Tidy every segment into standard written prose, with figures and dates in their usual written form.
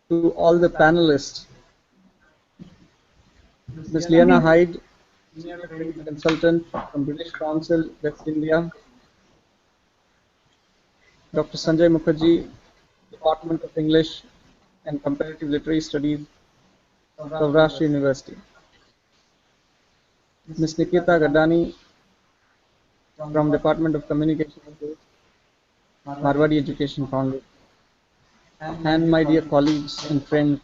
to all the panelists, Ms. Liana Hyde, Senior Training Consultant from British Council, West India, Dr. Sanjay Mukherjee, Department of English and Comparative Literary Studies, Saurashtra University, Ms. Nikita Gadani from Department of Communication Skills, Marwadi Education Foundation, and my dear colleagues and friends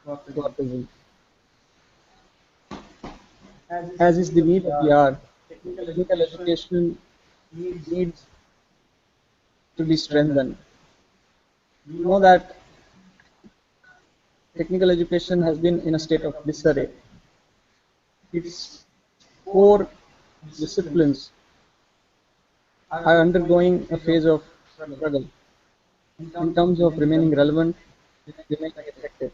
who are present. As is the need of the hour, technical education needs to be strengthened. We know that technical education has been in a state of disarray. Its core disciplines are undergoing a phase of struggle in terms of remaining relevant, remaining effective.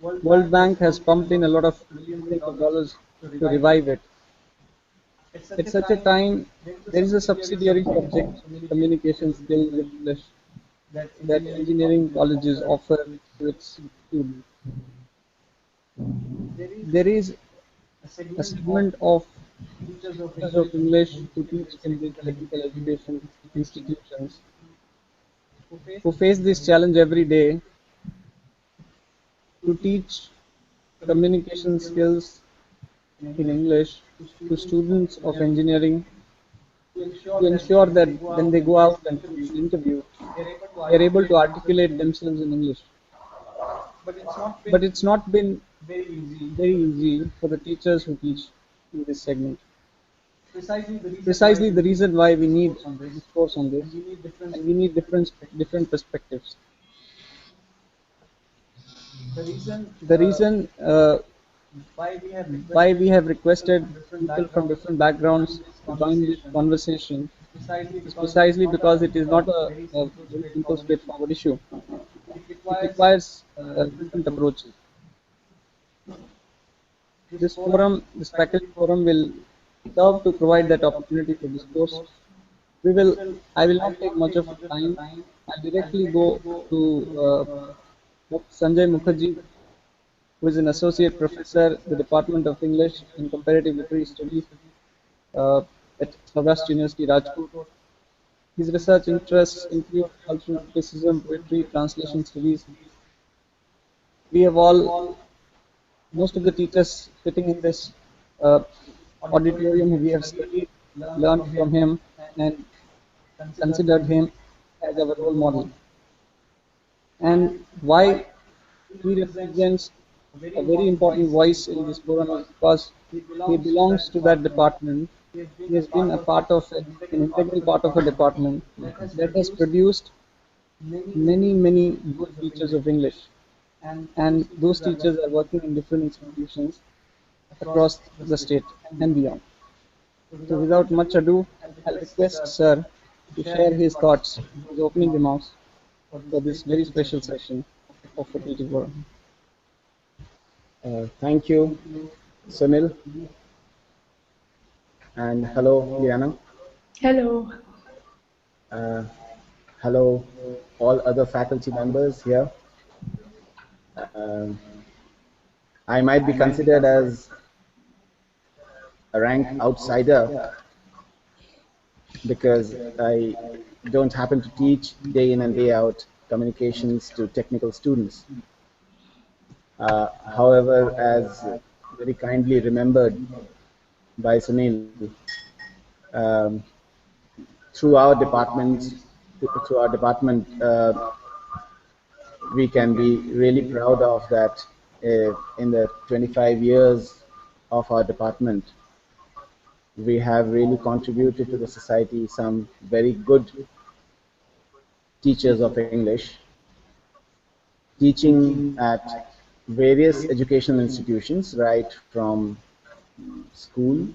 World Bank has pumped in a lot of billions of dollars to revive it. At such a time, there is a subsidiary subject, communication skills in English, that engineering colleges offer to its students. There is a segment of teachers of English who teach in these technical education institutions who face this challenge every day to teach communication skills in English to students of engineering to ensure that when they go out and face the interview, they are able to articulate themselves in English. But it's not been very easy for the teachers who teach in this segment. Precisely the reason why we need this course on this, and we need different perspectives. The reason why we have requested people from different backgrounds to join this conversation is precisely because it is not a very simple, straightforward issue. It requires different approaches. This faculty forum will serve to provide that opportunity for discourse. I will not take much of time. I'll directly go to Dr. Sanjay Mukherjee, who is an associate professor at the Department of English and Comparative Literary Studies uh, at Saurashtra University, Rajkot. His research interests include cultural criticism, poetry, translation studies. We have all, most of the teachers sitting in this uh, auditorium, we have studied, learned from him, and considered him as our role model. And why he represents a very important voice in this forum is because he belongs to that department. He has been a part of an integral part of a department that has produced many good teachers of English, and those teachers are working in different institutions across the state and beyond. So without much ado, I'll request Sir to share his thoughts, his opening remarks for this very special session of Faculty Forum. Thank you, Sunil, and hello, Liana. Hello. Uh, Hello, all other faculty members here. Um I might be considered as a rank outsider because I don't happen to teach day in and day out communications to technical students. However, as very kindly remembered by Sunil, um, through our departments, through our department, we can be really proud of that. In the 25 years of our department, we have really contributed to the society some very good teachers of English, teaching at various educational institutions, right from school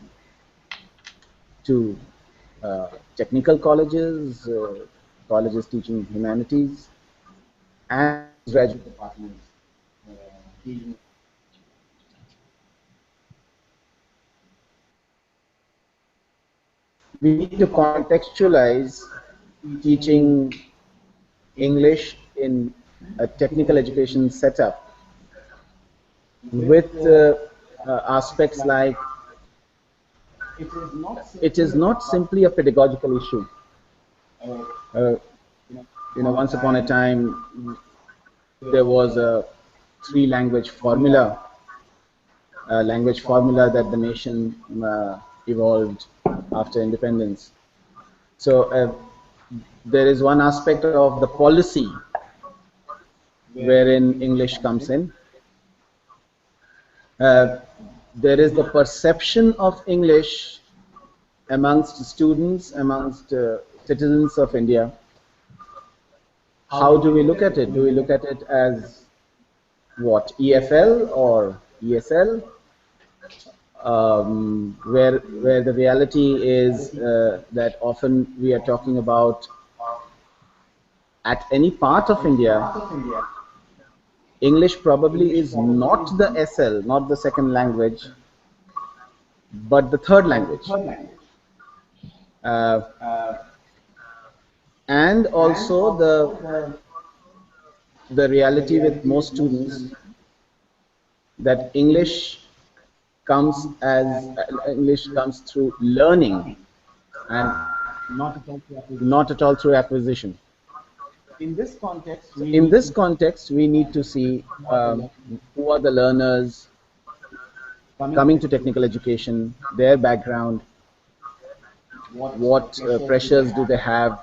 to technical colleges, colleges teaching humanities, and graduate departments. We need to contextualize teaching English in a technical education setup with aspects like it is not simply a pedagogical issue. Uh, Once upon a time, there was a language formula that the nation evolved after independence. So there is one aspect of the policy wherein English comes in. Uh, there is the perception of English amongst students, amongst citizens of India. How do we look at it? Do we look at it as what, EFL or ESL? Where the reality is that often we are talking about at any part of India, English probably is not the SL, not the second language, but the third language. Uh, and also the reality with most students that English comes through learning and not at all through acquisition. In this context, we need to see who are the learners coming to technical education, their background, what pressures do they have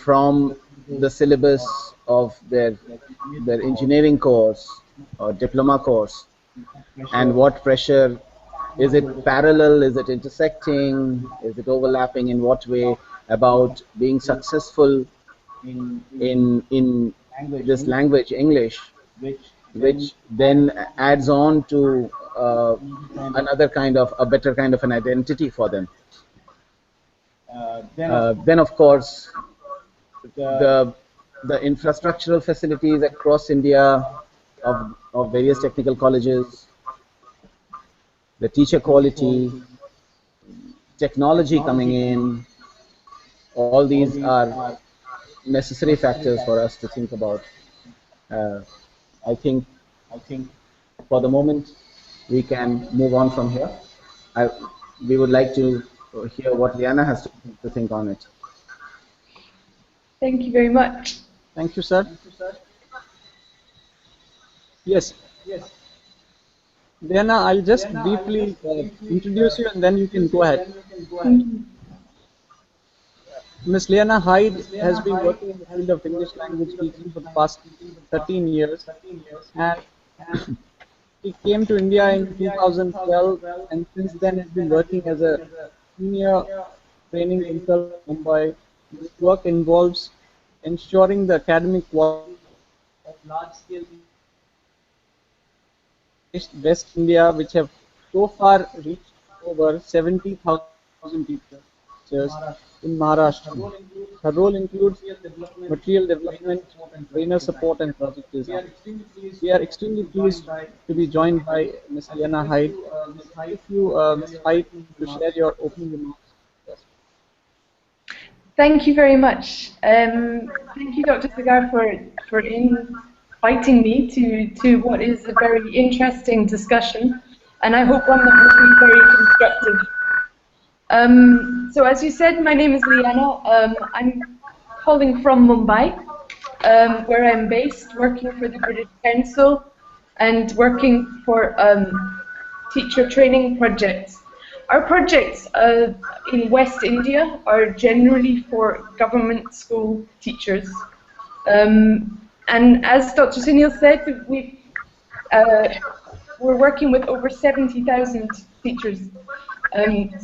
from the syllabus of their engineering course or diploma course, and what pressure, is it parallel, is it intersecting, is it overlapping, in what way, about being successful in this language, English, which then adds on to a better kind of an identity for them. Then of course the infrastructural facilities across India of various technical colleges, the teacher quality, technology coming in, all these are necessary factors for us to think about. I think for the moment we can move on from here. We would like to hear what Liana has to think on it. Thank you very much. Thank you, sir. Yes. Diana, I'll just briefly introduce you and then you can go ahead. Ms. Liana Hyde has been working in the field of English language teaching for the past 13 years, and she came to India in 2012, and since then has been working as a senior training consultant in Mumbai. This work involves ensuring the academic quality of large-scale West India, which have so far reached over 70,000 teachers in Maharashtra. Her role includes material development, trainer support, and project design. We are extremely pleased to be joined by Ms. Liana Hyde. If you, Ms. Hyde, to share your opening remarks. Yes. Thank you very much. Thank you, Dr. Sagar, for inviting me to what is a very interesting discussion, and I hope one that will be very constructive. So as you said, my name is Liana. I'm calling from Mumbai, where I'm based, working for the British Council and working for teacher training projects. Our projects in West India are generally for government school teachers. And as Dr. Sunil said, we're working with over 70,000 teachers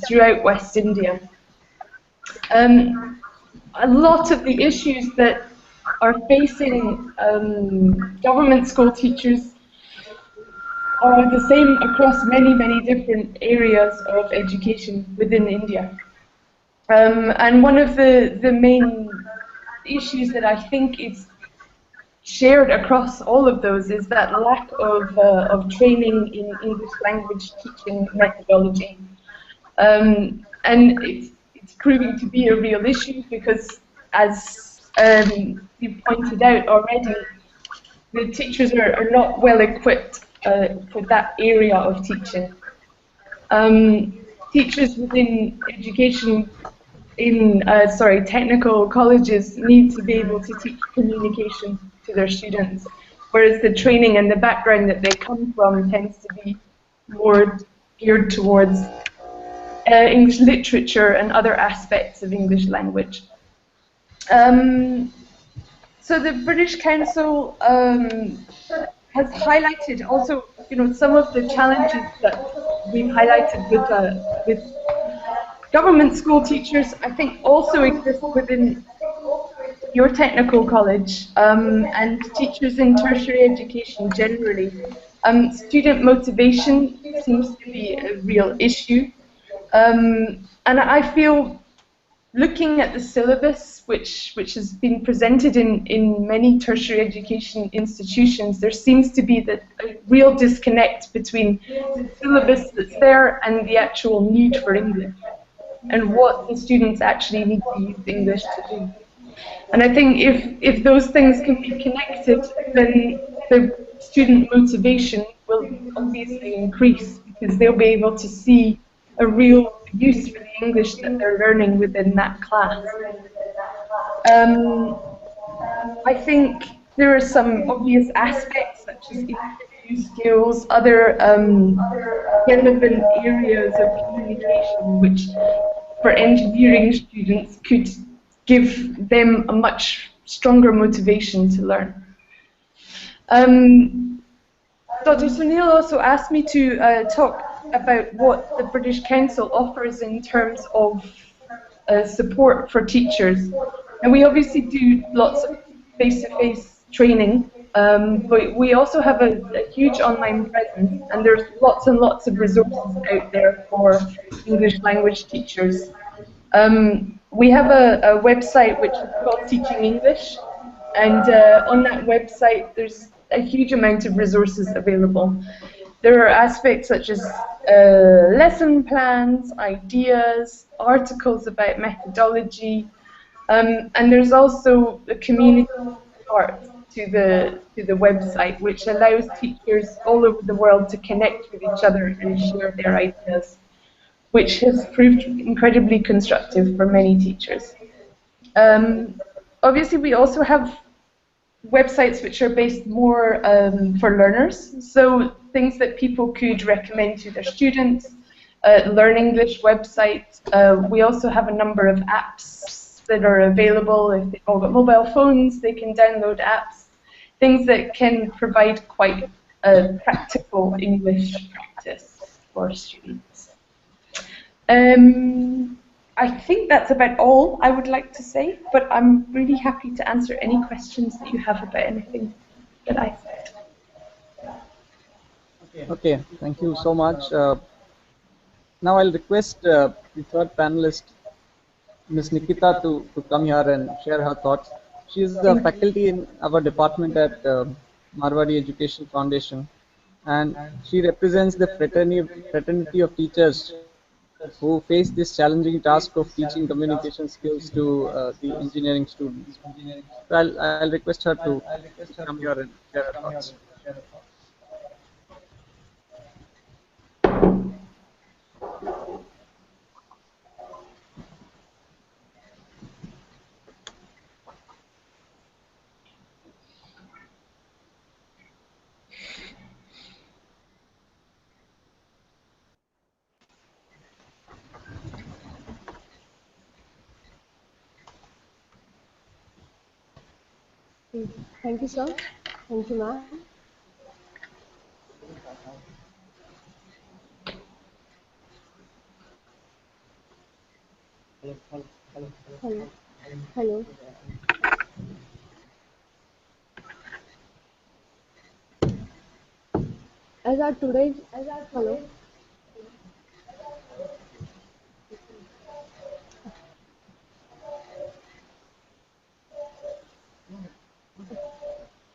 throughout West India. A lot of the issues that are facing government school teachers are the same across many, many different areas of education within India. And one of the main issues that I think is shared across all of those is that lack of training in English language teaching methodology. And it's proving to be a real issue because, as you pointed out already, the teachers are not well equipped for that area of teaching. Teachers within education in technical colleges need to be able to teach communication to their students, whereas the training and the background that they come from tends to be more geared towards English literature and other aspects of English language. So the British Council has highlighted also, some of the challenges that we've highlighted with government school teachers. I think also exist within your technical college and teachers in tertiary education generally. Student motivation seems to be a real issue, and I feel, looking at the syllabus, which has been presented in many tertiary education institutions, there seems to be a real disconnect between the syllabus that's there and the actual need for English, and what the students actually need to use English to do. And I think if those things can be connected, then the student motivation will obviously increase, because they'll be able to see a real use for the English that they're learning within that class. I think there are some obvious aspects, such as interview skills, other relevant areas of communication, which for engineering students could give them a much stronger motivation to learn. Dr. Sunil also asked me to talk about what the British Council offers in terms of support for teachers. And we obviously do lots of face-to-face training, but we also have a huge online presence, and there's lots and lots of resources out there for English language teachers. We have a website which is called Teaching English, and on that website there's a huge amount of resources available. There are aspects such as lesson plans, ideas, articles about methodology, and there's also a community part to the website, which allows teachers all over the world to connect with each other and share their ideas, which has proved incredibly constructive for many teachers. Obviously, we also have websites which are based more for learners, so things that people could recommend to their students, Learn English websites. We also have a number of apps that are available. If they've all got mobile phones, they can download apps, things that can provide quite a practical English practice for students. I think that's about all I would like to say, but I'm really happy to answer any questions that you have about anything that I said. Okay, thank you so much. Now I'll request the third panelist, Ms. Nikita, to come here and share her thoughts. She is the faculty in our department at Marwadi Education Foundation, and she represents the fraternity of teachers who face this challenging task of teaching communication skills to the engineering students. So I'll request her to come here and share her thoughts. Thank you, sir. Thank you, ma'am. Hello. Hello. As our today's hello.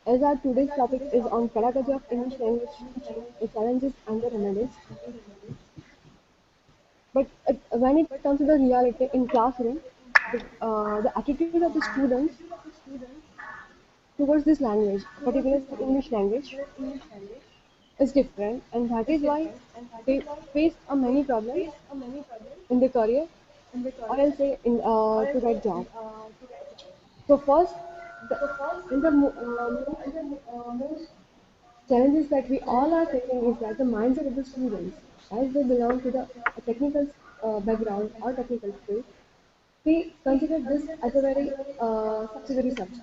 As our today's topic is on pedagogy of English language teaching, the challenges and the remedies. But when it comes to the reality in classroom, the attitude of the students towards this language, particularly English language, is different, and that is why they face many problems in their career, or else say in to get job. So first, the, and the most challenges that we all are facing is that the mindset of the students, as they belong to the technical background or technical field, they consider this as a very subsidiary subject,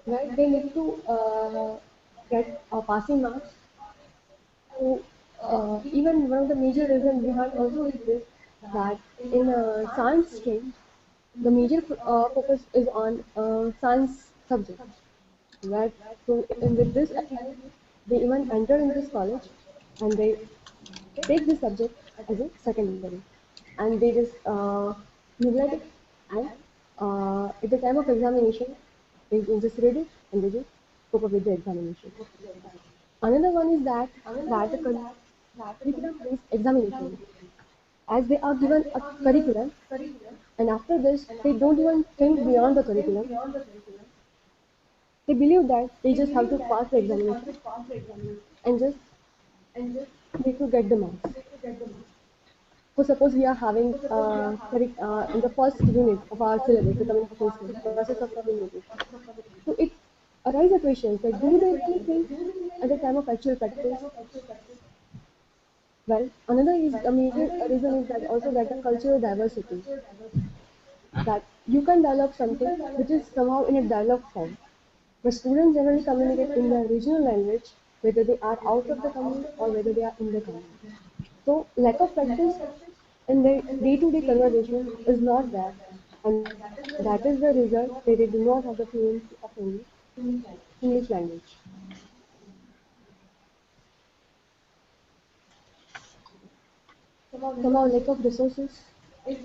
where they need to get passing marks. So even one of the major reasons behind also is this, that in science stream, the major focus is on science subject. Where so in with this attitude, they even enter in this college and they take this subject as a secondary, and they just neglect it, and at the time of examination, they just read it and they just cope up with the examination. Another one is that the curriculum-based examination, as they are given a curriculum, and after this they don't even think beyond the curriculum. They believe that they just have to pass the examination and just need to get the marks. So suppose we are having in the first unit of our syllabus, the communication skills, process of communication. So it arises a question that do they really think at the time of actual practice? Well, another is a major reason is that also that the cultural diversity, that you can develop something which is somehow in a dialogue form. But students generally communicate in their regional language, whether they are out of the community or whether they are in the community. So lack of practice in their day-to-day conversation is not there, and that is the result that they do not have the fluency of English language. Somehow lack of resources, if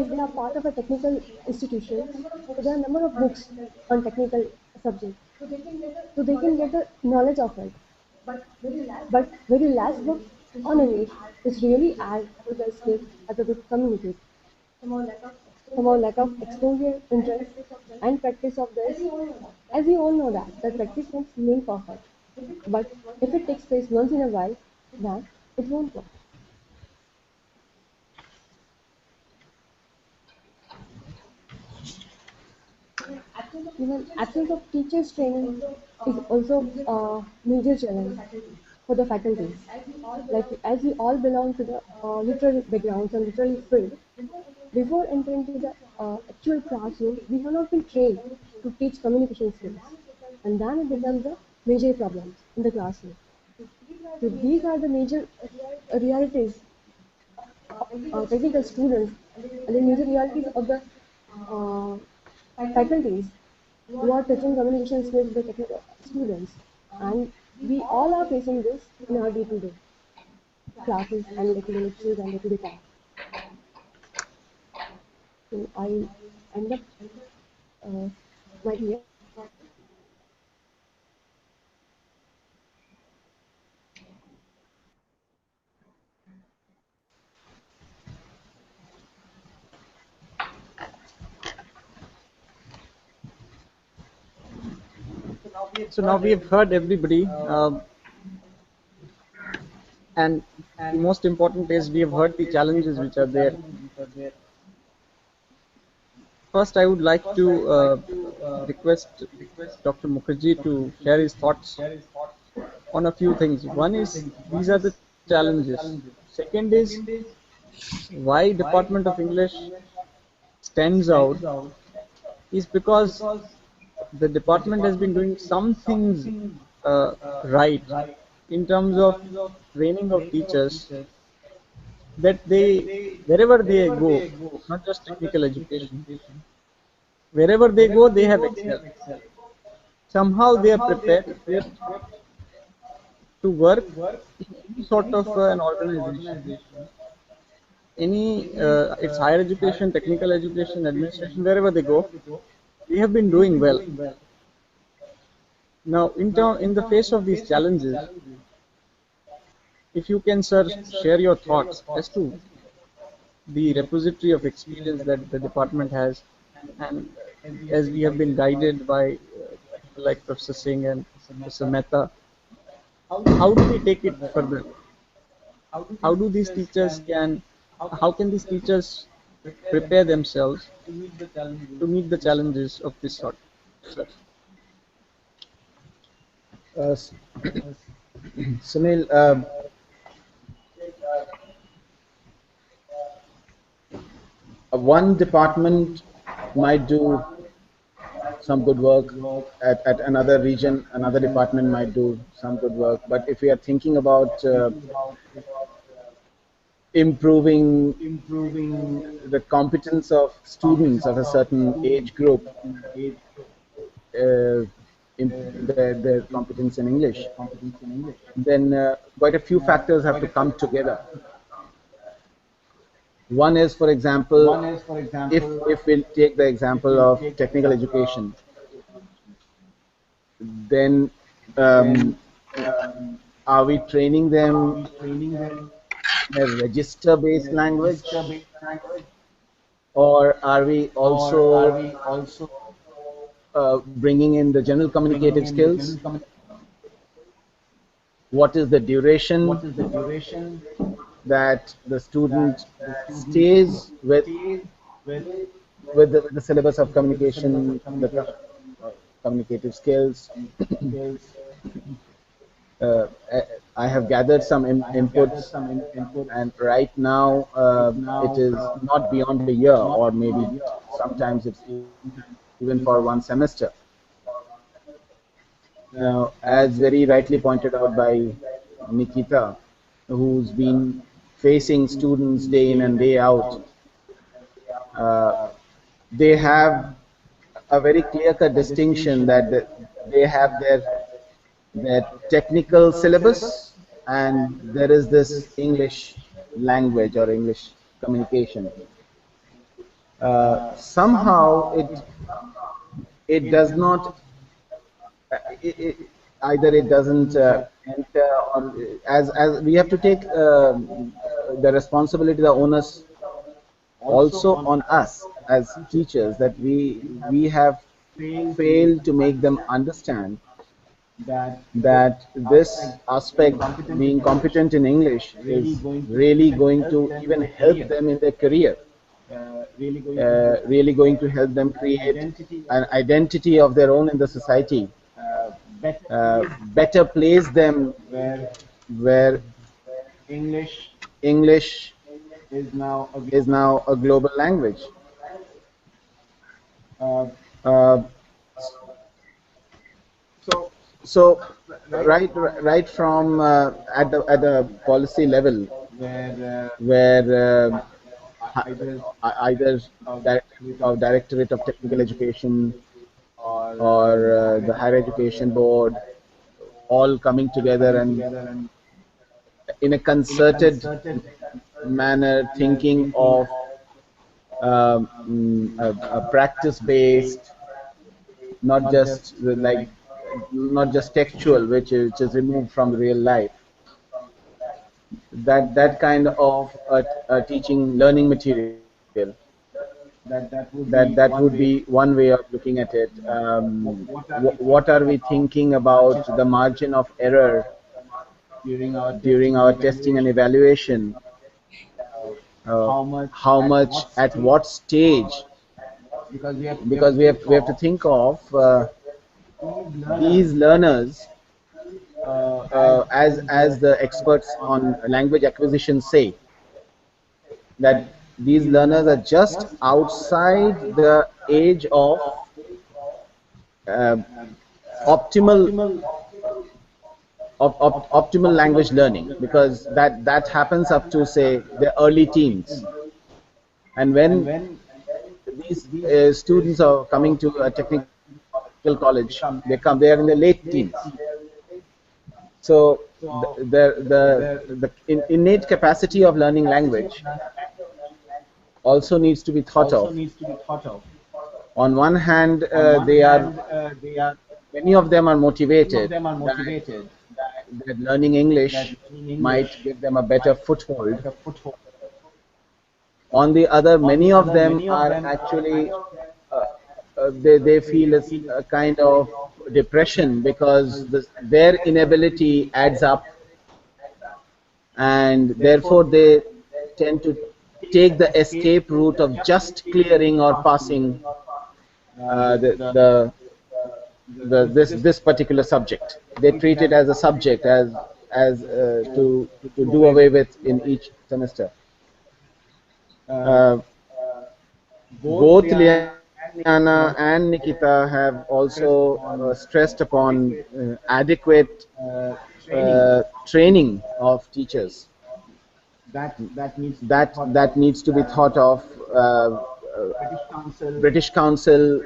they are part of a technical institution, so there are a number of books on technical subjects, so they can get the knowledge of it. But very last books on English, which really add to their skills as a good communicator. Somehow lack of exposure, interest, and practice of this. As we all know that practice makes learning perfect. But if it takes place once in a while, then it won't work. Even absence of teachers training is also a major challenge for the faculties. Like as we all belong to the literary backgrounds and literary field, before entering to the actual classroom, we have not been trained to teach communication skills, and then it becomes a major problem in the classroom. So these are the major realities of technical students, and the major realities of the uh, faculties who are teaching communication skills to the technical students. And we all are facing this in our day-to-day classes and day-to-day lectures and day-to-day tasks. So I end up uh, right here. So now we have heard everybody, and the most important is we have heard the challenges which are there. First, I would like to request Dr. Mukherjee to share his thoughts on a few things. One is these are the challenges. Second is why Department of English stands out is because the department has been doing some things right in terms of training of teachers, that they wherever they go, not just technical education, wherever they go they have excelled. Somehow they are prepared, equipped to work in any sort of an organization, any it's higher education, technical education, administration, wherever they go, they have been doing well. Now in the face of these challenges, if you can, sir, share your thoughts as to the repository of experience that the department has, and as we have been guided by like Professor Singh and Professor Mehta, how do we take it further? How do these teachers can, how can these teachers prepare themselves to meet the challenges of this sort? Sir. Uh, Sunil, one department might do some good work at another region, another department might do some good work. But if we are thinking about improving the competence of students of a certain age group, uh, their competence in English, then quite a few factors have to come together. One is, for example, if we take the example of technical education, then um, are we training them in a register-based language, or are we also bringing in the general communicative skills? What is the duration that the student stays with the syllabus of communication, communicative skills? uh, I have gathered some inputs, and right now it is not beyond a year, or maybe sometimes it's even for one semester. Now, as very rightly pointed out by Nikita, who's been facing students day in and day out, uh, they have a very clear-cut distinction that they have their technical syllabus, and there is this English language or English communication. Somehow it does not, either it doesn't enter, or as we have to take the responsibility, the onus also on us as teachers, that we have failed to make them understand that this aspect, being competent in English, is really going to even help them in their career, really going to help them create an identity of their own in the society, better place them where English is now a global language. Uh, so right from at the policy level, where either Directorate of Technical Education or the Higher Education Board, all coming together and in a concerted manner thinking of a practice-based, not just not just textual, which is removed from real life. That kind of a teaching learning material, that would be one way of looking at it. What are we thinking about the margin of error during our testing and evaluation? How much, at what stage? Because we have to think of these learners, as the experts on language acquisition say, that these learners are just outside the age of uh, optimal optimal language learning, because that happens up to, say, the early teens. And when these students are coming to a technical college, they are in the late teens. So the innate capacity of learning language also needs to be thought of. On one hand, they are many of them are motivated that learning English might give them a better foothold. On the other, many of them are actually they feel a kind of depression because their inability adds up, and therefore they tend to take the escape route of just clearing or passing this particular subject. They treat it as a subject, as to do away with in each semester. Uh, Both Liana and Nikita have also stressed upon adequate training of teachers. That needs to be thought of. British Council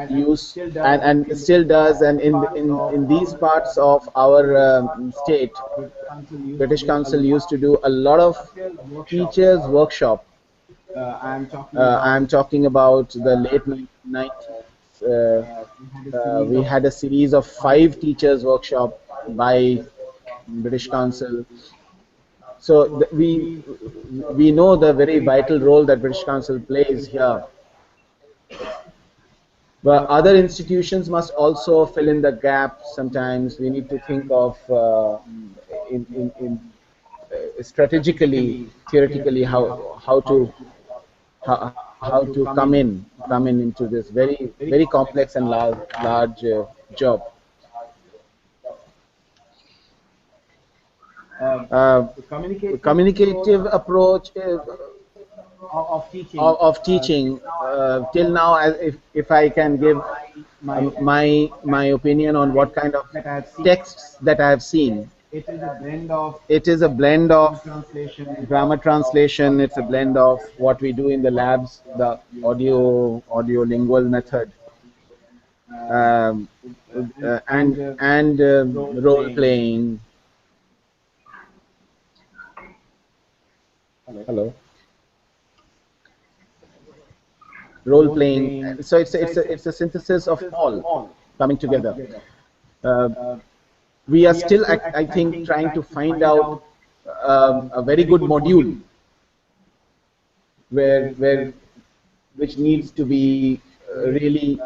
used and still does, and in these parts of our state, British Council used to do a lot of teachers workshop. I'm talking about the late 90s. We had a series of 5 teachers workshop by British Council. So we know the very vital role that British Council plays here. But other institutions must also fill in the gap. Sometimes we need to think of in strategically, theoretically, how to come in into this very complex and large job. Communicative approach of teaching till now, if I can give my opinion on what kind of texts that I have seen, it is a blend of grammar translation, it's a blend of what we do in the labs, the audio lingual method, um, and role playing. Hello. Role playing. So it's a synthesis of all coming together. We are still, I think, trying to find out a very good module which needs to be really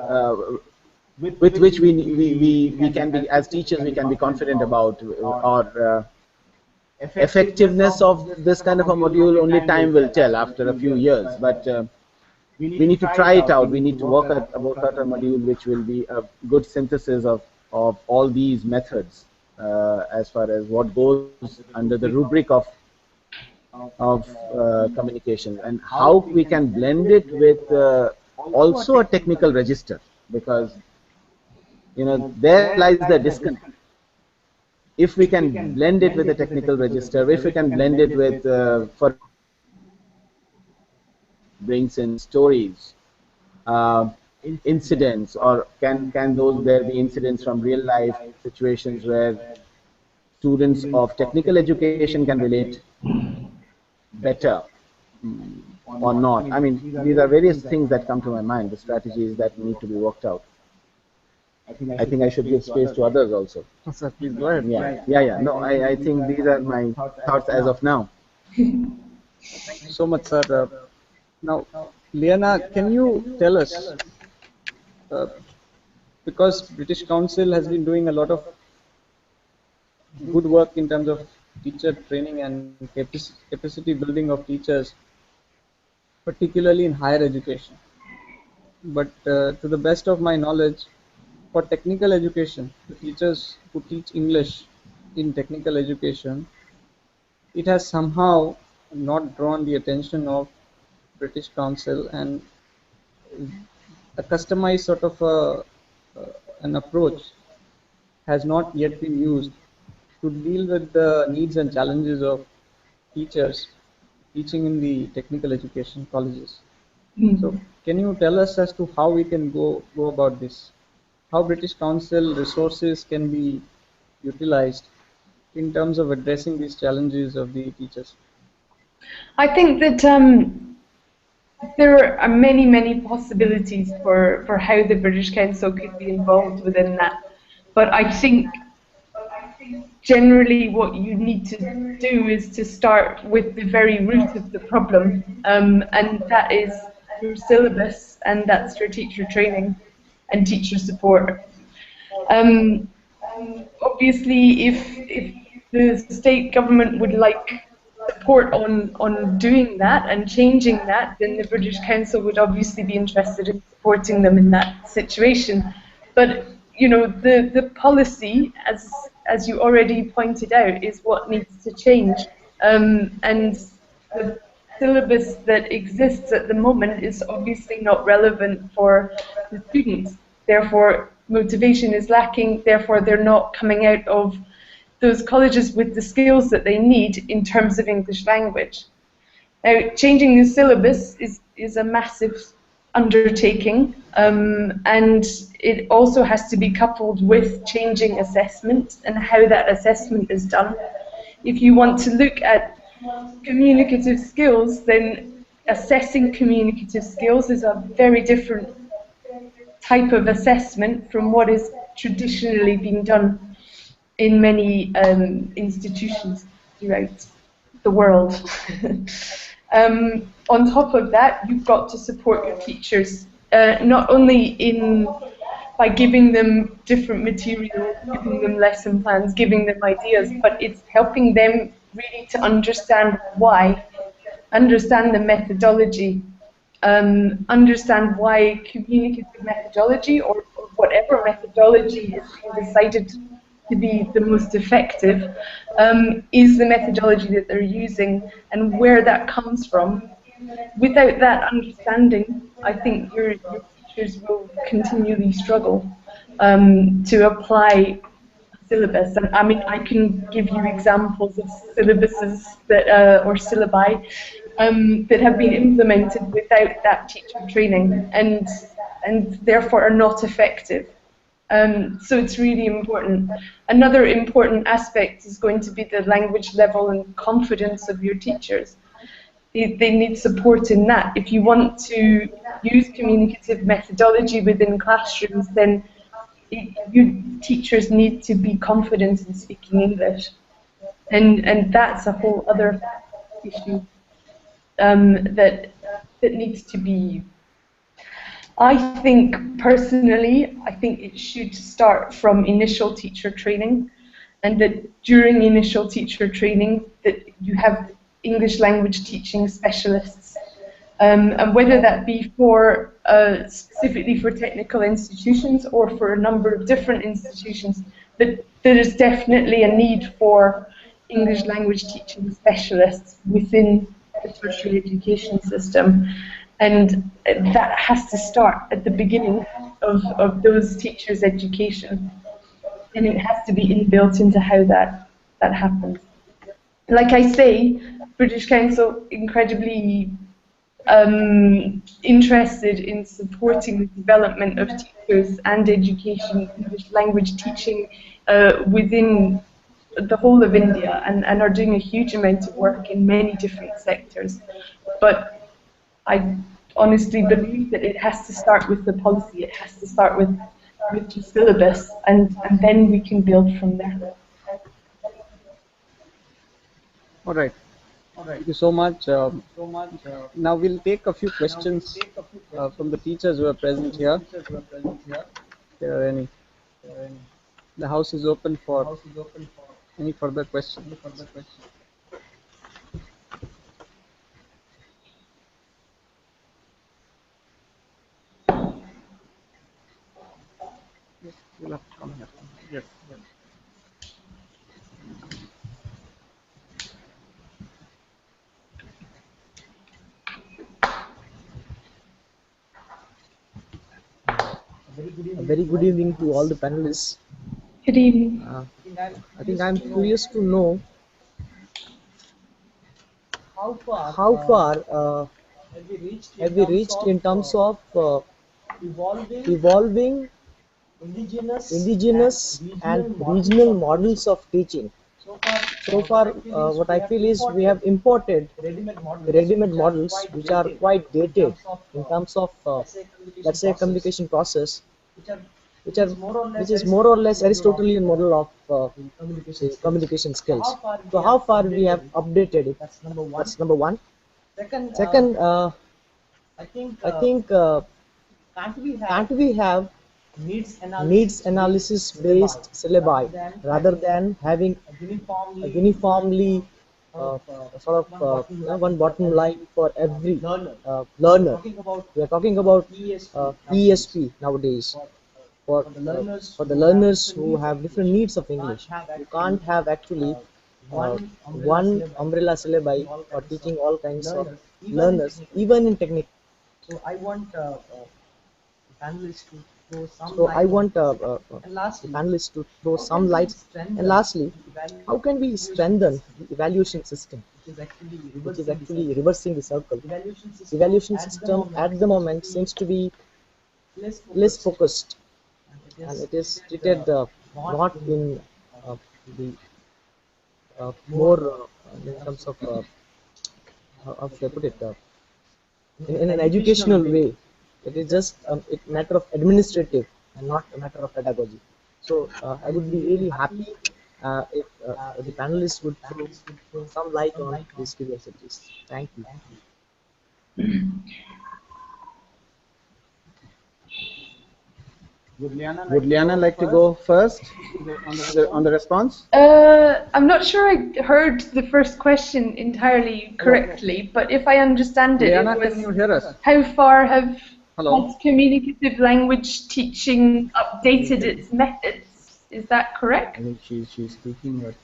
with which we can be, as teachers, we can be confident about, or effectiveness of this kind of a module. Only time will tell after a few years, but we need to try it out. We need to work out a module which will be a good synthesis of all these methods, as far as what goes under the rubric of communication, and how we can blend it with also a technical register, because there lies the disconnect. If we can blend it with a technical register, if we can blend it with for brings in stories, incidents, or can those there be incidents from real life situations where students of technical education can relate better, or not? I mean, these are various things that come to my mind, the strategies that need to be worked out. I think I should give space to others also. Sir, please go ahead. Yeah. No, I think these are my thoughts as of now. Thank you so much, sir. Now, Liana, can you tell us, because British Council has been doing a lot of good work in terms of teacher training and capacity building of teachers, particularly in higher education. But to the best of my knowledge, for technical education, the teachers who teach English in technical education, it has somehow not drawn the attention of British Council, and a customized sort of an approach has not yet been used to deal with the needs and challenges of teachers teaching in the technical education colleges. So can you tell us as to how we can go about this? How British Council resources can be utilized in terms of addressing these challenges of the teachers? I think that there are many possibilities for how the British Council could be involved within that. But I think generally what you need to do is to start with the very root of the problem, and that is your syllabus, and that's your teacher training and teacher support. Obviously, if the state government would like support on doing that and changing that, then the British Council would obviously be interested in supporting them in that situation. But you know, the policy, as you already pointed out, is what needs to change. And the syllabus that exists at the moment is obviously not relevant for the students. Therefore, motivation is lacking. Therefore, they're not coming out of those colleges with the skills that they need in terms of English language. Now, changing the syllabus is a massive undertaking, and it also has to be coupled with changing assessment and how that assessment is done. If you want to look at communicative skills, then assessing communicative skills is a very different type of assessment from what is traditionally being done in many institutions throughout the world. On top of that, you've got to support your teachers, not only by giving them different material, giving them lesson plans, giving them ideas, but it's helping them really to understand why, understand the methodology, understand why communicative methodology or whatever methodology is being decided to be the most effective is the methodology that they're using and where that comes from. Without that understanding, I think your teachers will continually struggle to apply syllabus. And I mean, I can give you examples of syllabuses that, or syllabi that have been implemented without that teacher training and therefore are not effective. So it's really important. Another important aspect is going to be the language level and confidence of your teachers. They need support in that. If you want to use communicative methodology within classrooms, then your teachers need to be confident in speaking English. And that's a whole other issue that needs to be. I think personally, I think it should start from initial teacher training, and that during initial teacher training that you have English language teaching specialists, and whether that be for specifically for technical institutions or for a number of different institutions, that there is definitely a need for English language teaching specialists within the tertiary education system. And that has to start at the beginning of those teachers' education. And it has to be inbuilt into how that happens. Like I say, British Council incredibly interested in supporting the development of teachers and education, English language teaching within the whole of India, and are doing a huge amount of work in many different sectors. But I honestly believe that it has to start with the policy, it has to start with the syllabus, and then we can build from there. All right. Thank you so much. Now we'll take a few questions from the teachers who are present here. If there are any. The house is open for any further questions. Yes, you'll have to come here. Yes. A very good evening to all the panelists. Good evening. I think I'm curious to know how far have we reached in terms of evolving indigenous and regional models of teaching. So far, what I feel is we have imported ready-made models which are quite dated in terms of, let's say, communication process, which is more or less Aristotelian model of say, communication skills. So how far we have updated it? That's number one. Second, I think can't we have needs analysis based syllabi rather than having a uniformly sort of one bottom line for every learner. We are talking about ESP nowadays for the learners who have different needs of English. You can't have actually one umbrella syllabi for teaching all kinds of learners, even in technical. So I want the panelists to throw some lights. And lastly, how can we strengthen the evaluation system, which is actually reversing the circle? Evaluation system at the moment seems to be less focused, and it is treated not in the more in terms of how should I put it in an educational way. It is just a matter of administrative and not a matter of pedagogy. So I would be really happy if the panelists would throw some light on these curiosities. Thank you. Would Liana like to go first on the response? I'm not sure I heard the first question entirely correctly, but if I understand it, Liana, it was can you hear us? how far has Hello? communicative language teaching updated its methods? Is that I correct? think she's speaking, but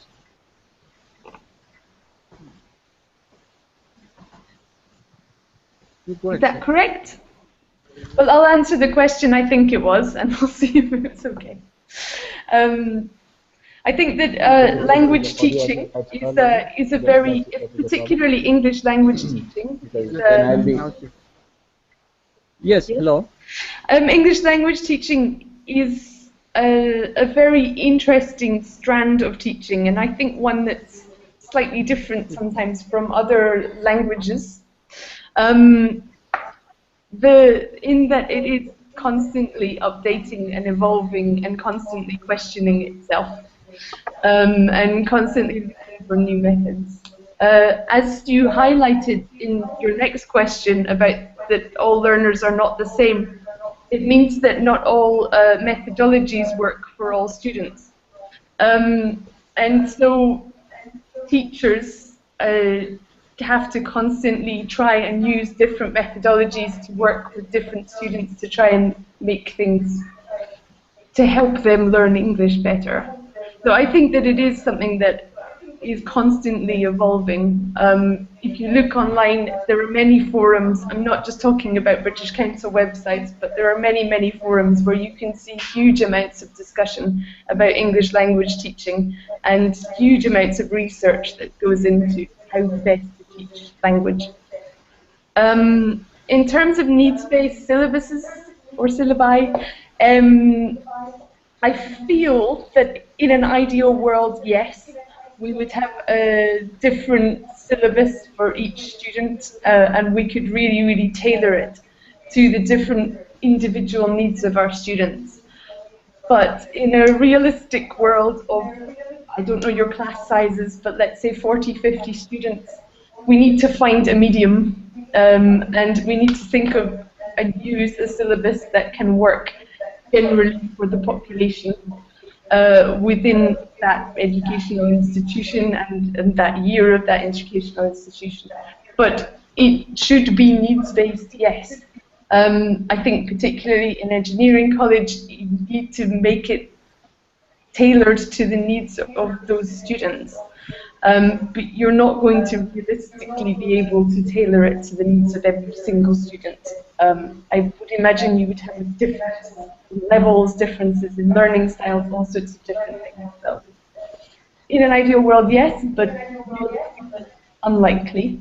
Is that correct? Well, I'll answer the question I think it was, and we'll see if it's okay. I think that language teaching is a very, particularly English language teaching. because then I'll be. Yes, hello. English language teaching is a very interesting strand of teaching, and I think one that's slightly different sometimes from other languages. In that it is constantly updating and evolving and constantly questioning itself, and constantly looking for new methods. As you highlighted in your next question about that all learners are not the same, it means that not all methodologies work for all students. And so teachers have to constantly try and use different methodologies to work with different students to try and make things to help them learn English better. So I think that it is something that is constantly evolving. If you look online, there are many forums. I'm not just talking about British Council websites, but there are many, many forums where you can see huge amounts of discussion about English language teaching and huge amounts of research that goes into how best to teach language. In terms of needs-based syllabuses or syllabi, I feel that in an ideal world, yes, we would have a different syllabus for each student, and we could really, really tailor it to the different individual needs of our students. But in a realistic world of, I don't know your class sizes, but let's say 40, 50 students, we need to find a medium, and we need to think of and use a syllabus that can work generally for the population within that educational institution and that year of that educational institution. But it should be needs-based, yes. I think particularly in engineering college, you need to make it tailored to the needs of those students. But you're not going to realistically be able to tailor it to the needs of every single student. I would imagine you would have differences in levels, differences in learning styles, all sorts of different things. So, in an ideal world, yes, but unlikely.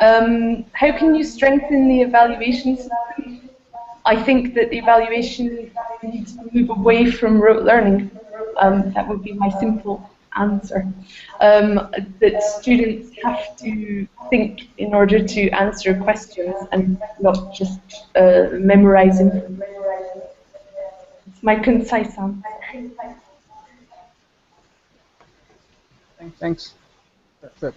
How can you strengthen the evaluation system? I think that the evaluation needs to move away from rote learning. That would be my simple answer. That students have to think in order to answer questions and not just memorize information. It's my concise answer. Thanks. That's it.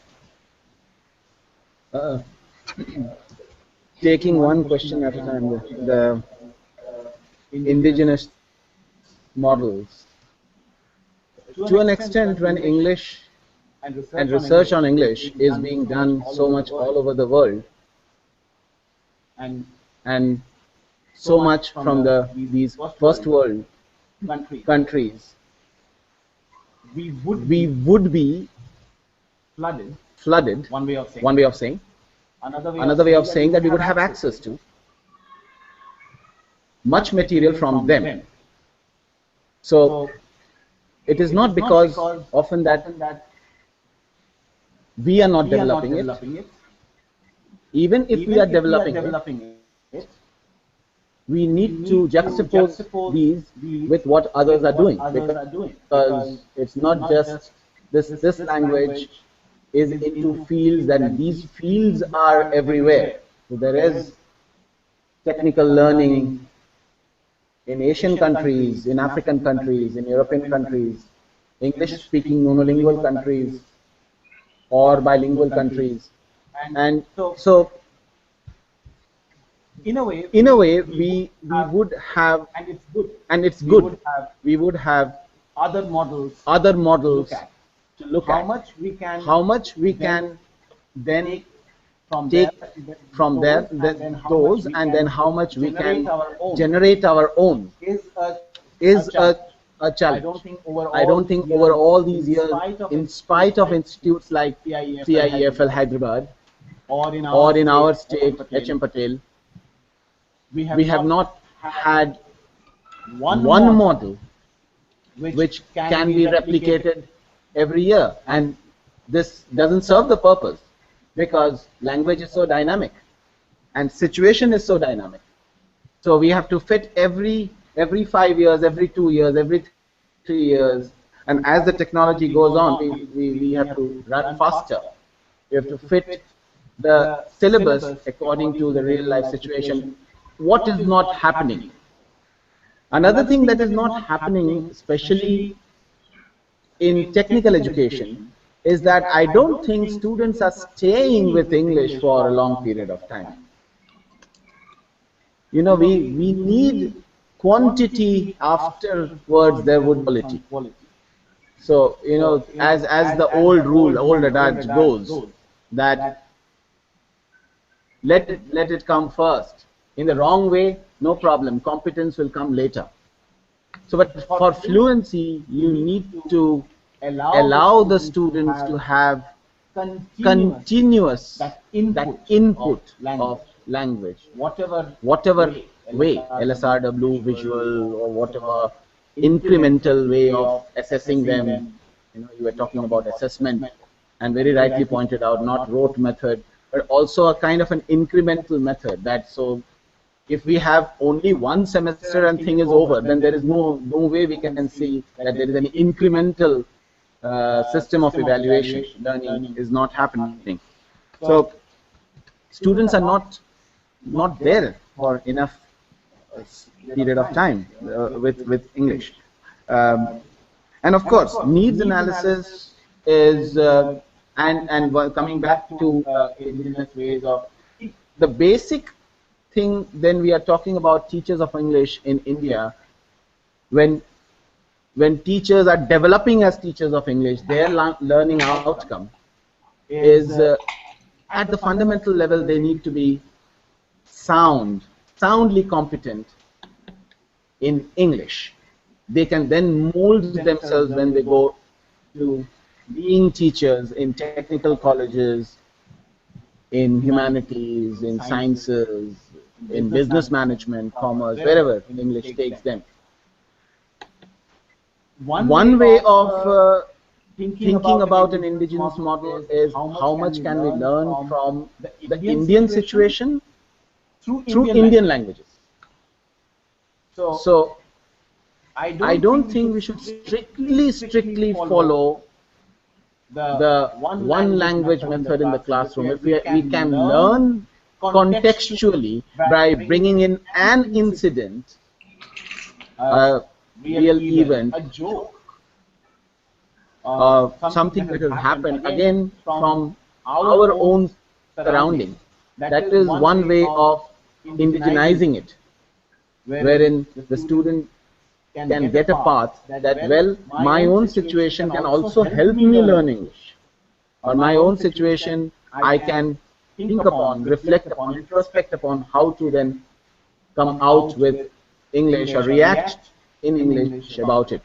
taking one question at a time, the indigenous models. To an extent, when English and research on English is being done so much all over the world, and so much from these first world countries, we would be flooded, one way of saying. Another way of saying that we would have access to much material from them. So it is not because often that we are not developing it. Even if we are developing it, we need to juxtapose these with what others are doing, because it's not just this language is into fields, and these fields are everywhere. So there is technical learning in Asian countries, in African countries, in European countries, English-speaking monolingual countries, or bilingual countries. And so in a way, we would have, and it's good, we would have other models to look at. How much we can then take from there, those, and then how much we can generate our own is a challenge. I don't think over all these years, in spite of institutes like CIEFL Hyderabad, or in our state, HM Patel, we have not had one model which can be replicated every year. And this doesn't serve the purpose, because language is so dynamic and situation is so dynamic. So we have to fit every 5 years, every 2 years, every 3 years. And as the technology goes on, we have to run faster. We have to fit the syllabus according to the real life situation. What is not happening? Another thing that is not happening, especially in technical education, is that I don't think students are staying with English for a long period of time. You know, we need quantity, afterwards there would be quality. So, you know, as the old adage goes, that let it come first. In the wrong way, no problem, competence will come later. So, but for fluency, you need to allow the students to have continuous that input of language, whatever way, LSRW, visual, or whatever incremental way of assessing them. You know, you were talking about assessment, and very rightly pointed out, not rote method, but also a kind of an incremental method. That so, if we have only one semester and thing is over, then there is no way we can see that there is an incremental system of evaluation. Learning is not happening. So students are not there for enough period of time with English. And of course, needs analysis is, and coming back to indigenous ways of, the basic thing. Then we are talking about teachers of English in India. When teachers are developing as teachers of English, their learning outcome is at the fundamental level, they need to be soundly competent in English. They can then mold themselves when they go to being teachers in technical colleges, in humanities, in sciences, in business management, commerce, wherever English takes them. One way of thinking about an indigenous model is how much can we learn from the Indian situation through Indian languages. So I don't think we should strictly follow the one language method in the classroom. If we can learn contextually by bringing in an incident, a real event, a joke, something that has happened again from our own surrounding. That is one way of indigenizing it, wherein the student can get a path that, well, my own situation can also help me learn English, or my own situation I can think upon, reflect upon, introspect upon how to then come out with English or react in English about it.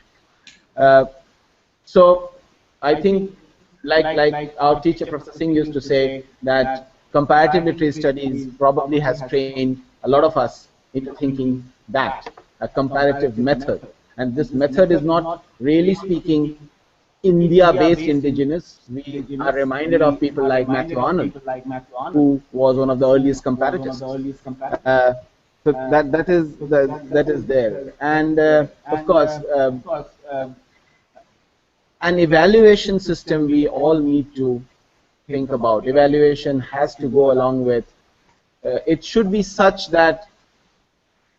Uh, so I think, like our teacher, Professor Singh, used to say, that comparative literary studies probably has trained a lot of us into thinking that a comparative method, and this method is not really speaking India-based indigenous. We are reminded of people like Matthew Arnold, who was one of the earliest comparatists. So that is there, and of course, an evaluation system we all need to think about. Evaluation has to go along with. It should be such that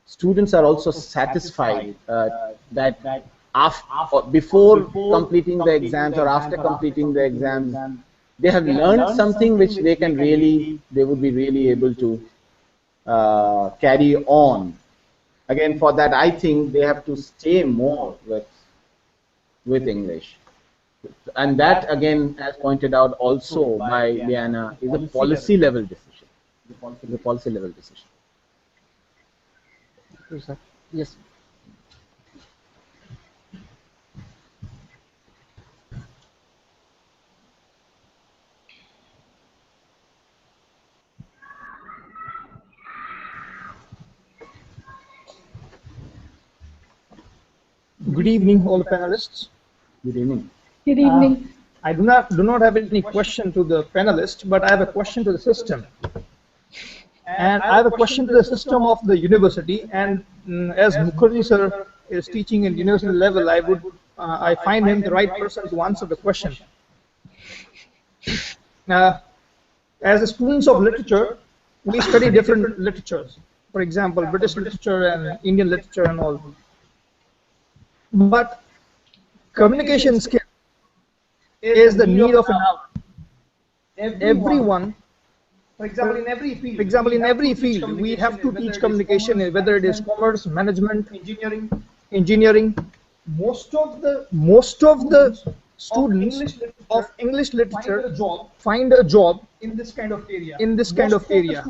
students are also satisfied that before completing the exams or after completing the exams, they have learned something which they would be really able to carry on. Again, for that, I think they have to stay more with English. And that, again, as pointed out also by Liana, is a policy level decision. The policy level decision. Yes. Good evening, all the panelists. Good evening. Good evening. I do not have any question to the panelists, but I have a question to the system. And I have a question to the system of the university. And as Mukherjee sir is teaching at university level, I find him the right person to answer the question. As students of literature, we study different literatures. For example, British literature and Indian literature and all. But communication skill is the need of an hour. Everyone, for example, in every field, we have to teach communication, whether it is commerce, management, engineering. Most of the students of English literature find a job in this kind of area.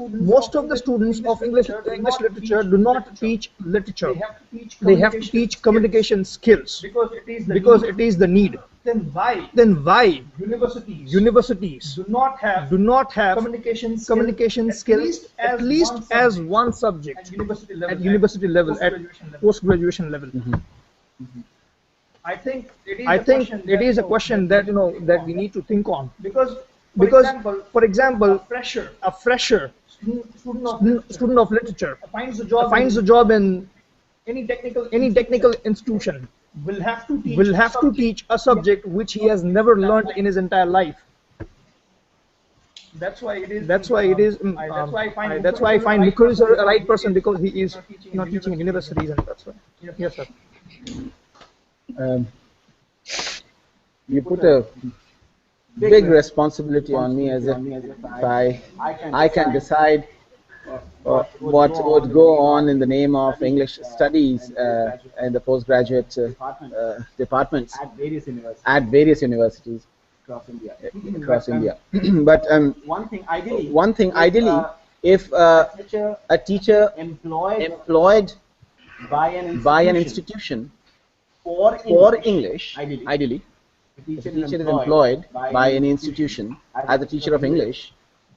Most of the students of English literature do not teach literature. They have to teach communication skills because it is the need. Then why universities do not have communication skills at least as one subject at university level, at post-graduation level? I think it is a question that that we need to think on, because for example, a fresher student of literature finds a job in any technical institution will have to teach a subject which he has never learned in his entire life. That's why I find Mukherjee is a right person, because he is not teaching in universities, and that's why. Yes, sir. You put a big responsibility on me, as if I can decide what would go on in the name of English studies in the postgraduate departments at various universities across India. But one thing ideally, if a teacher employed by an institution for English, ideally, if a teacher is employed by any institution as a teacher of English,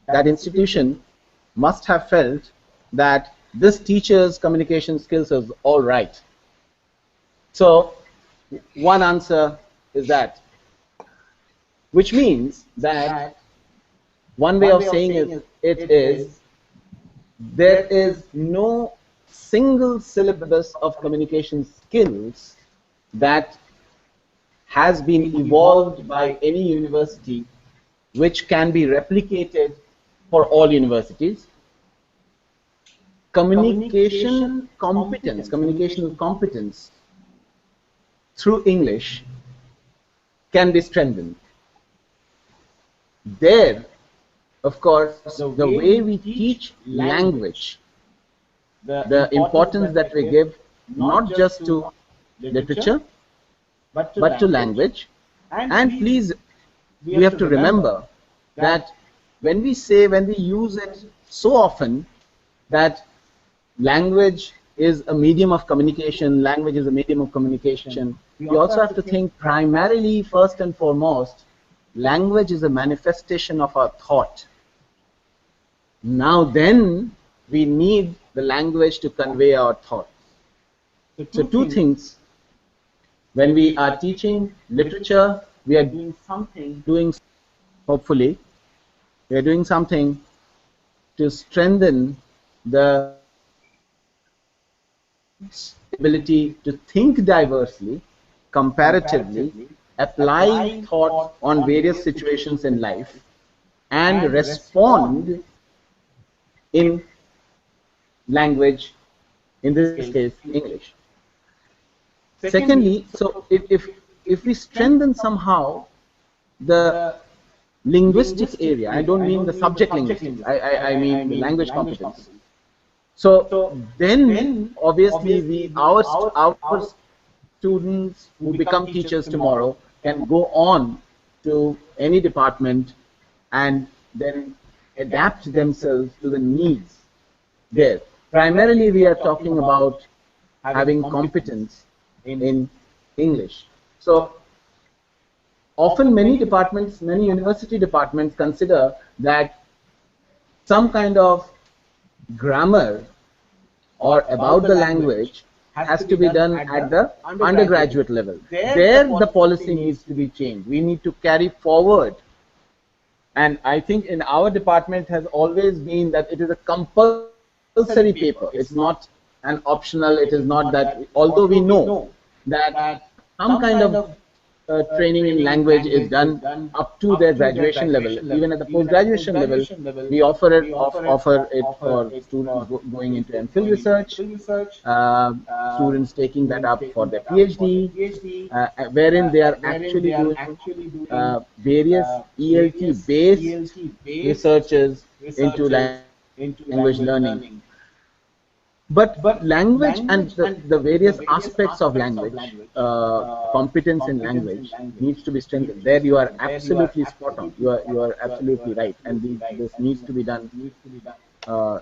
that institution must have felt that this teacher's communication skills is all right. So one answer is that, which means that one way of saying it is there is no single syllabus of communication skills that has been evolved by any university which can be replicated for all universities. Communicational competence through English can be strengthened. There, of course, the way we teach language, the importance that we give not just to literature, but to language. And please, we have to remember that when we use it so often, that language is a medium of communication, language is a medium of communication, we also have to think primarily, first and foremost, language is a manifestation of our thought. Now then, we need the language to convey our thoughts. So two things. When we are teaching literature, we are hopefully, we are doing something to strengthen the ability to think diversely, comparatively, apply thought on various situations in life, and respond in language, in this case, English. Secondly, so if we strengthen somehow the linguistic area, I don't mean the subject linguistics, I mean the language competence. So then obviously our students who become teachers tomorrow can go on to any department and then adapt themselves to the needs there. Primarily we are talking about having competence in English. So often many departments, many university departments consider that some kind of grammar or about the language has to be done at the undergraduate level. There the policy needs to be changed. We need to carry forward. And I think in our department has always been that it is a compulsory paper. It's not an optional. It is not that, although we know that some kind of training in language is done up to their graduation level. Even at the post-graduation level, we offer it for students going into MPhil research, students taking that up for their PhD, wherein they are actually doing various ELT-based researches into language learning. But language and the various aspects of language, competence in language needs to be strengthened. There you are absolutely spot on. You are absolutely right. And this needs to be done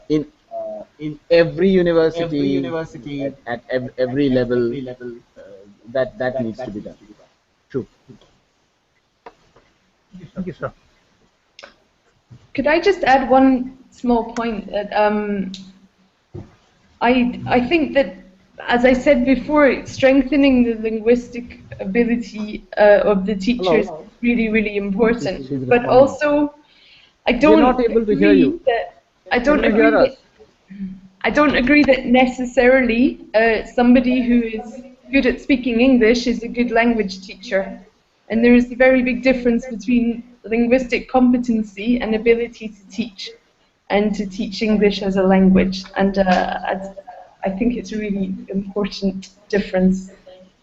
in every university, at every level. That needs to be done. True. Thank you, sir. Could I just add one small point that I think that, as I said before, strengthening the linguistic ability of the teachers is really, really important. But also, I don't agree that I don't agree that necessarily somebody who is good at speaking English is a good language teacher. And there is a very big difference between linguistic competency and ability to teach, and to teach English as a language. And I think it's a really important difference.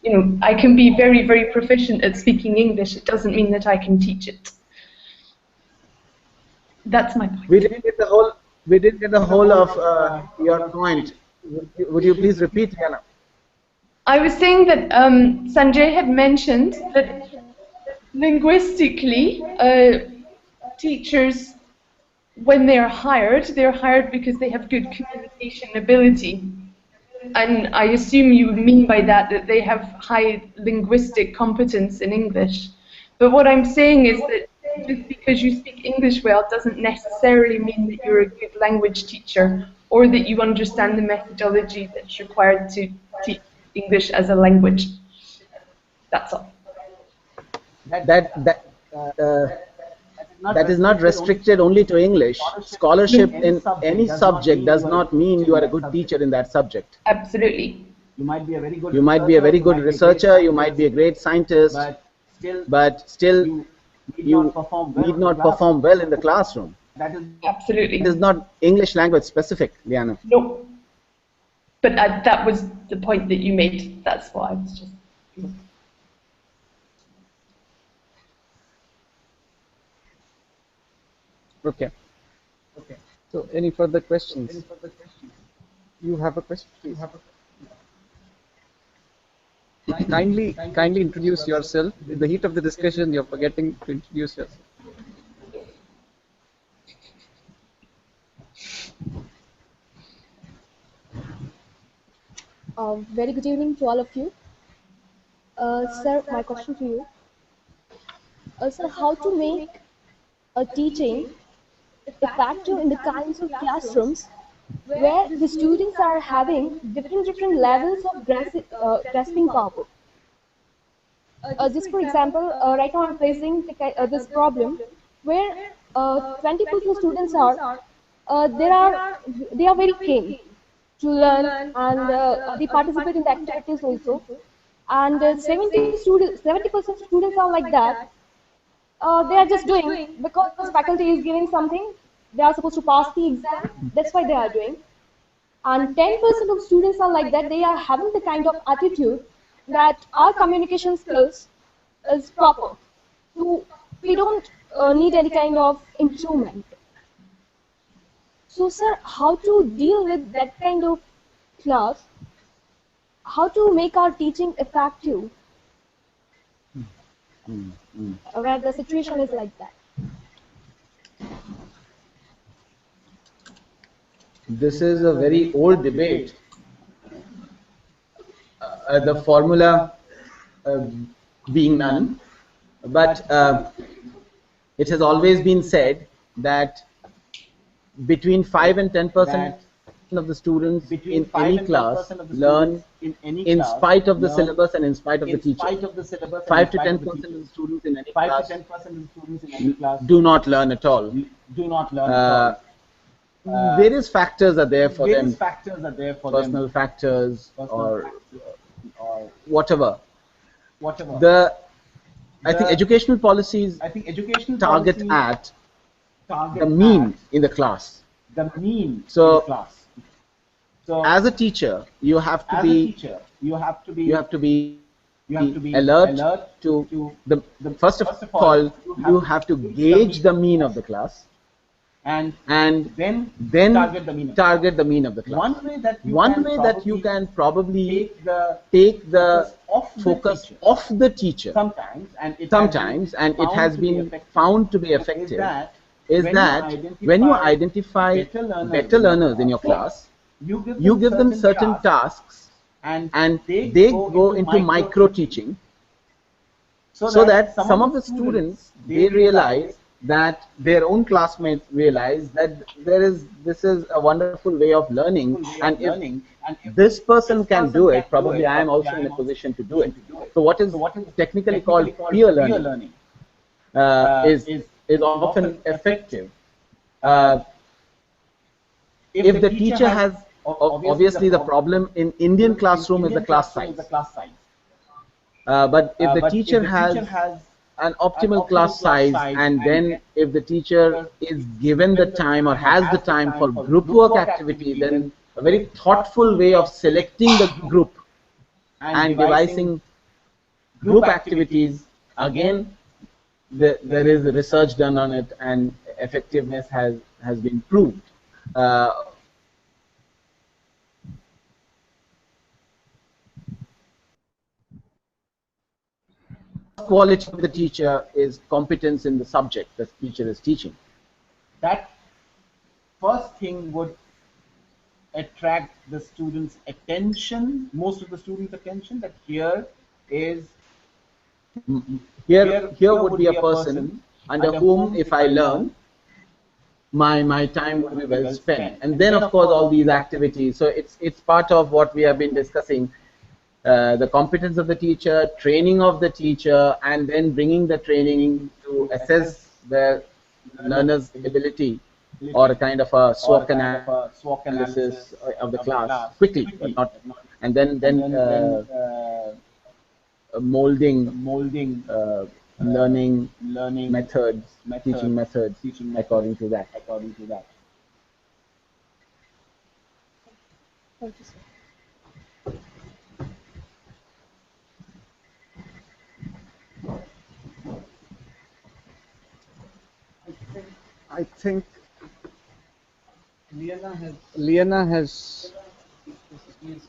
You know, I can be very, very proficient at speaking English. It doesn't mean that I can teach it. That's my point. We didn't get the whole. We didn't get the whole of your point. Would you please repeat, Yana? I was saying that Sanjay had mentioned that linguistically, teachers, when they're hired because they have good communication ability. And I assume you mean by that they have high linguistic competence in English. But what I'm saying is that just because you speak English well doesn't necessarily mean that you're a good language teacher, or that you understand the methodology that's required to teach English as a language. That's all. That is not restricted only to English. Scholarship in any subject does not mean you are a good teacher in that subject. Absolutely. You might be a very good researcher, you might be a great scientist, but still you need not perform well in the classroom. Absolutely. It is not English language specific, Liana. No. But that was the point that you made. That's why I was just... Okay. So, any further questions? You have a question, please. Kindly introduce yourself. In the heat of the discussion, you're forgetting to introduce yourself. Very good evening to all of you. Sir, my question to you. Sir, how to make a teaching effective in the kinds of classrooms where the students are having different levels of grasping power. Just for example, right now I'm facing this problem where 20% students are there are they are very keen to learn and they participate in the activities also, and 70% students are like that. They are just doing because faculty is giving something. They are supposed to pass the exam. That's why they are doing. And 10% of students are like that. They are having the kind of attitude that our communication skills is proper. So we don't need any kind of improvement. So, sir, how to deal with that kind of class? How to make our teaching effective where the situation is like that? This is a very old debate. The formula uh, being none, but it has always been said that between 5 and 10% of the students in any class learn in spite of the syllabus and in spite of the teacher. 5 to 10% of the students in any class do not learn at all. Various factors are there for them, personal factors or whatever. The I think educational policies target at the mean in the class. So, as a teacher, you have to be alert to the first of all, you have to gauge the mean of the class and then target the mean of the class. One way that you can probably take the focus off the teacher sometimes, and it has been found to be effective, is that when you identify better learners in your class, you give them certain tasks and they go into micro teaching, so that some of the students, they realize that their own classmates realize that this is a wonderful way of learning, and if this person can do it, probably I am also in a position to do it. So what is technically called peer learning is often effective. If the teacher has, obviously the problem in Indian classroom is the class size, but if the teacher has an optimal class size, and then if the teacher is given the time or has the time for group work activity, then a very thoughtful way of selecting the group and devising group activities, again there is research done on it and effectiveness has been proved. Quality of the teacher is competence in the subject the teacher is teaching. That first thing would attract the students' attention, most of the students' attention, that here would be a person under whom, if I learn, my time would be well spent. And then of course all these activities, so it's part of what we have been discussing, the competence of the teacher, training of the teacher, and then bringing the training to assess the learner's ability, or a kind of a SWOT analysis of the class quickly, but not, and then molding learning methods, teaching methods according to that. Thank you, sir. I think Liana has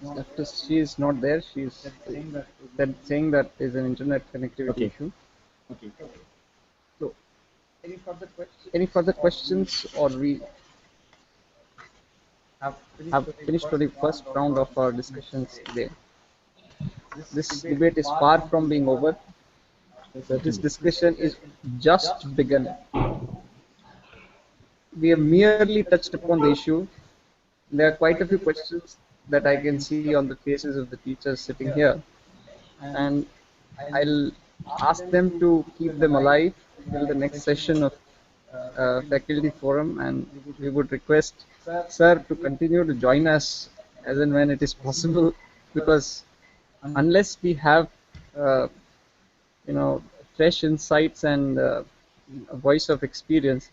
left us. She is not there. She's saying that is an internet connectivity Okay. issue. So, any further questions, or we have finished for the first round of our discussions today? This debate is far from being over. This Certainly. discussion is just begun. We have merely touched upon the issue. There are quite a few questions that I can see on the faces of the teachers sitting here, and I'll ask them to keep them alive till the next session of faculty forum, and we would request sir to continue to join us as and when it is possible, because unless we have uh, fresh insights and a voice of experience,